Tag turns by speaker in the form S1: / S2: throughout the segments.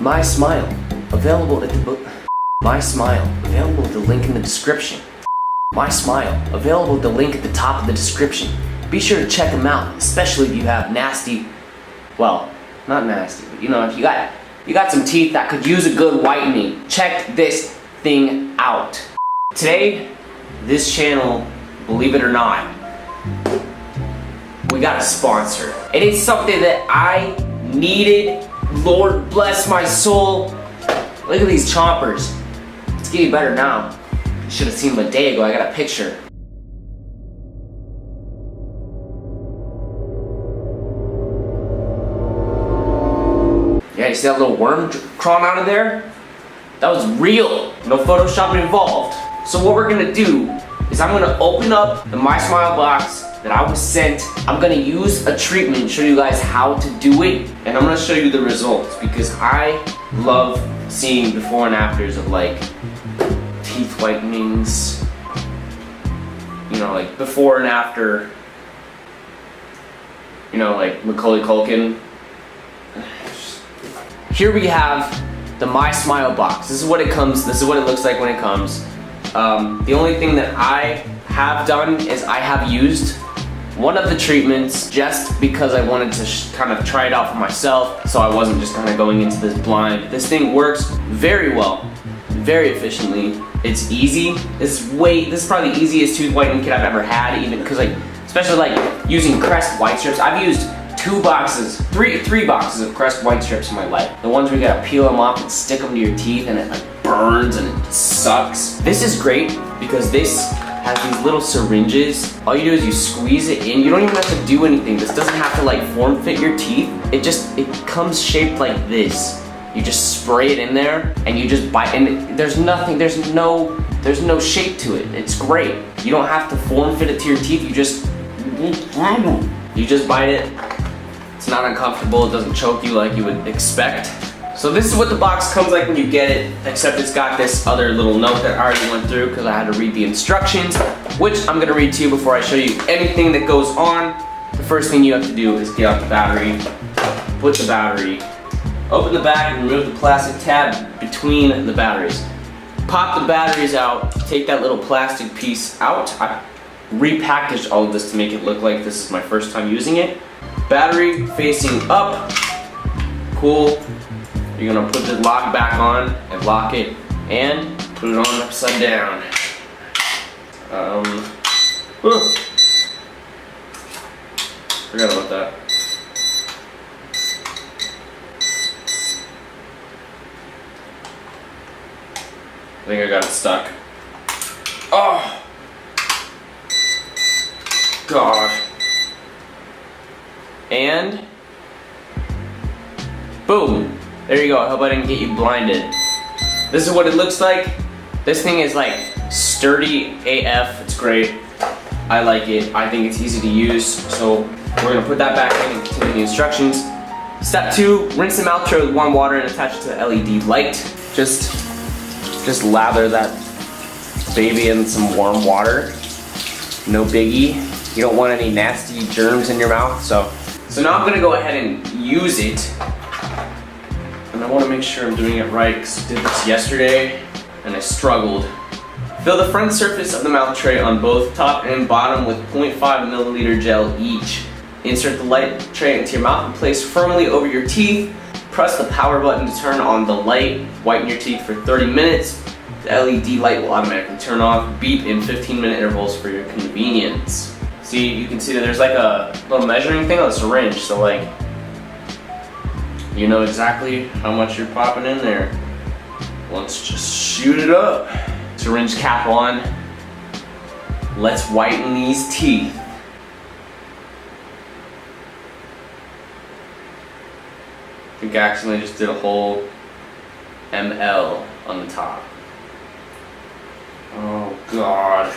S1: MySmile, available at the book. MySmile, available at the link in the description. MySmile, available at the link at the top of the description. Be sure to check them out, especially if you have nasty, well, not nasty, but you know, if you got some teeth that could use a good whitening, check this thing out. Today, this channel, believe it or not, we got a sponsor. It is something that I needed. Lord bless my soul. Look at these chompers. It's getting better now. You should have seen them a day ago. I got a picture. Yeah, you see that little worm crawling out of there? That was real. No Photoshop involved. So what we're gonna do is I'm gonna open up the MySmile box that I was sent. I'm gonna use a treatment, show you guys how to do it, and I'm gonna show you the results because I love seeing before and afters of like teeth whitenings, you know, like before and after, you know, like Macaulay Culkin. Here we have the MySmile box. This is what it comes, this is what it looks like when it comes. The only thing that I have done is I have used one of the treatments just because I wanted to kind of try it out for myself, so I wasn't just kind of going into this blind. This thing works very well, very efficiently. It's easy. This is probably the easiest tooth whitening kit I've ever had, even because like, especially like using Crest white strips. I've used three boxes of Crest white strips in my life. The ones where you gotta peel them off and stick them to your teeth and it like burns and it sucks. This is great because this has these little syringes. All you do is you squeeze it in. You don't even have to do anything. This doesn't have to like form fit your teeth. It comes shaped like this. You just spray it in there and you just bite, and there's no shape to it. It's great. You don't have to form fit it to your teeth. You just bite it. It's not uncomfortable. It doesn't choke you like you would expect. So this is what the box comes like when you get it, except it's got this other little note that I already went through because I had to read the instructions, which I'm gonna read to you before I show you anything that goes on. The first thing you have to do is get out the battery, put the battery, open the back and remove the plastic tab between the batteries. Pop the batteries out, take that little plastic piece out. I repackaged all of this to make it look like this is my first time using it. Battery facing up, cool. You're gonna put the lock back on and lock it and put it on upside down. Forgot about that. I think I got it stuck. Oh! God. And boom. There you go. I hope I didn't get you blinded. This is what it looks like. This thing is like sturdy AF. It's great. I like it. I think it's easy to use. So we're gonna put that back in and continue the instructions. Step 2, rinse the mouth tray with warm water and attach it to the LED light. Just lather that baby in some warm water. No biggie. You don't want any nasty germs in your mouth. So now I'm gonna go ahead and use it. And I want to make sure I'm doing it right because I did this yesterday and I struggled. Fill the front surface of the mouth tray on both top and bottom with 0.5 milliliter gel each. Insert the light tray into your mouth and place firmly over your teeth. Press the power button to turn on the light. Whiten your teeth for 30 minutes. The LED light will automatically turn off. Beep in 15-minute intervals for your convenience. See, you can see that there's like a little measuring thing on the syringe, so like, you know exactly how much you're popping in there. Let's just shoot it up. Syringe cap on. Let's whiten these teeth. I think I accidentally just did a whole ml on the top. Oh God.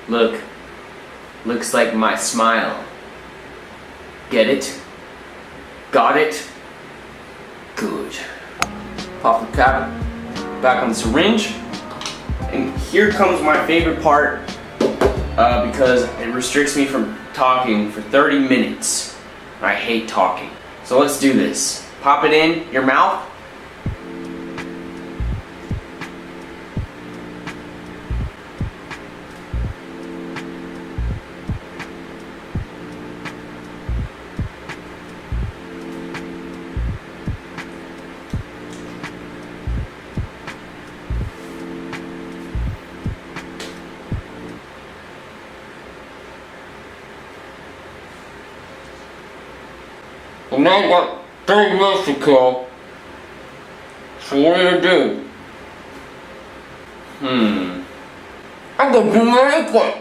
S1: Look, looks like my smile. Get it? Got it? Good. Pop the cap back on the syringe. And here comes my favorite part. because it restricts me from talking for 30 minutes. I hate talking. So let's do this. Pop it in your mouth. And now I've got 30 minutes to kill. So what do you do? I'm gonna do my makeup.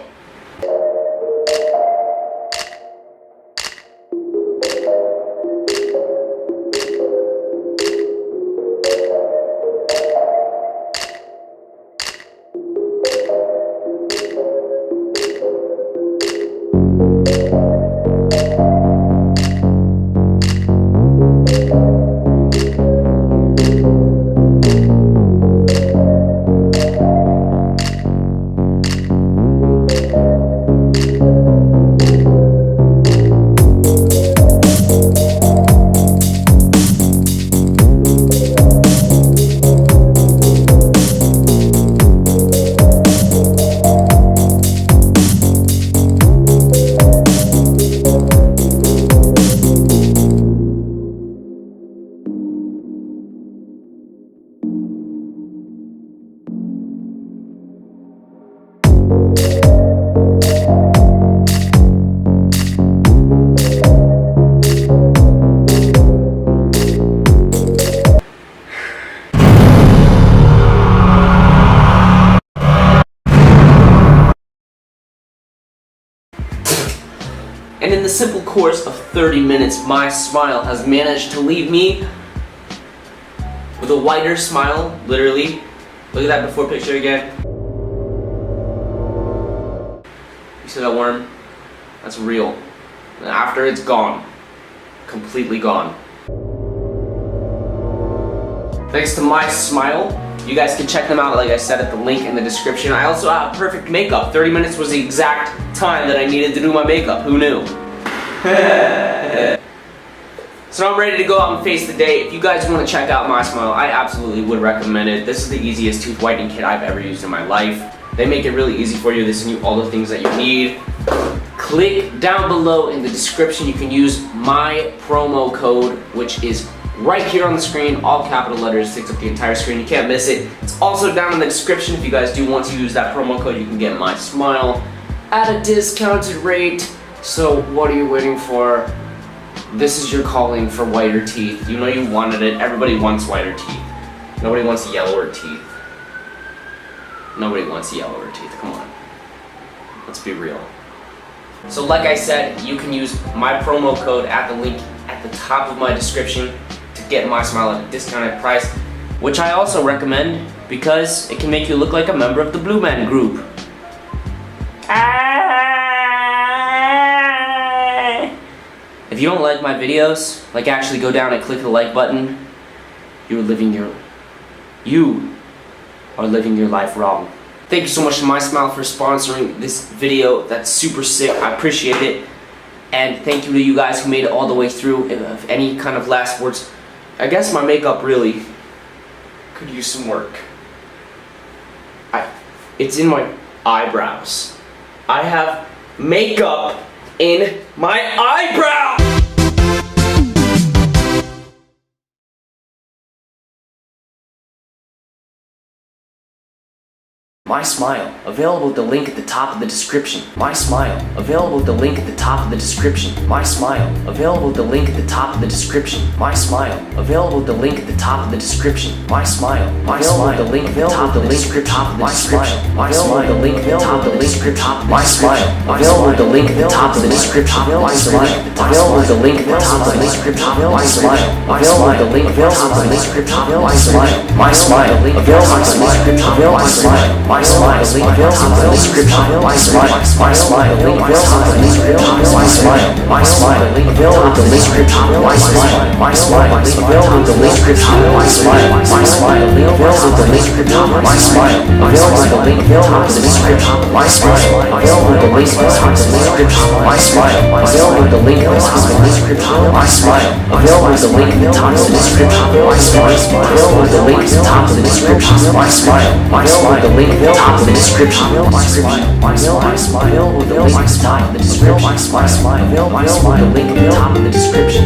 S1: And in the simple course of 30 minutes, MySmile has managed to leave me with a whiter smile, literally. Look at that before picture again. You see that worm? That's real. And after it's gone. Completely gone. Thanks to MySmile. You guys can check them out, like I said, at the link in the description. I also have perfect makeup. 30 minutes was the exact time that I needed to do my makeup. Who knew? So now I'm ready to go out and face the day. If you guys want to check out MySmile, I absolutely would recommend it. This is the easiest tooth whitening kit I've ever used in my life. They make it really easy for you. They send you all the things that you need. Click down below in the description. You can use my promo code, which is right here on the screen, all capital letters, takes up the entire screen. You can't miss it. It's also down in the description. If you guys do want to use that promo code, you can get MySmile at a discounted rate. So what are you waiting for? This is your calling for whiter teeth. You know you wanted it. Everybody wants whiter teeth. Nobody wants yellower teeth. Nobody wants yellower teeth. Come on. Let's be real. So like I said, you can use my promo code at the link at the top of my description to get MySmile at a discounted price, which I also recommend because it can make you look like a member of the Blue Man Group. If you don't like my videos, like actually go down and click the like button, you are living your life wrong. Thank you so much to MySmile for sponsoring this video. That's super sick. I appreciate it. And thank you to you guys who made it all the way through. If any kind of last words, I guess my makeup really could use some work. It's in my eyebrows. I have makeup in my eyebrow! MySmile, available at the link at the top of the description. MySmile, available at the link at the top of the description. MySmile, available at the link at the top of the description. MySmile, available at the link at the top of the description. MySmile, available at the link at the top of the description. MySmile, the link at the top of the description. MySmile, available at the link at the top of the description. MySmile, available at the link at the top of the description. MySmile, available at the link at the top of the description. MySmile, available at the link at the top of the description. MySmile,
S2: MySmile link available in the description. MySmile link available in the description. MySmile link available in the description. MySmile link available in the description. MySmile link available in the description. MySmile available in the link available in the description. MySmile available in the link available in the description. MySmile available in the link available in the description. MySmile available in the link at the top of the description. MySmile available in the link at the top of the description. MySmile available in the link at the top of the description. MySmile available in the link at the top of the description. MySmile available in the link at the top of the description.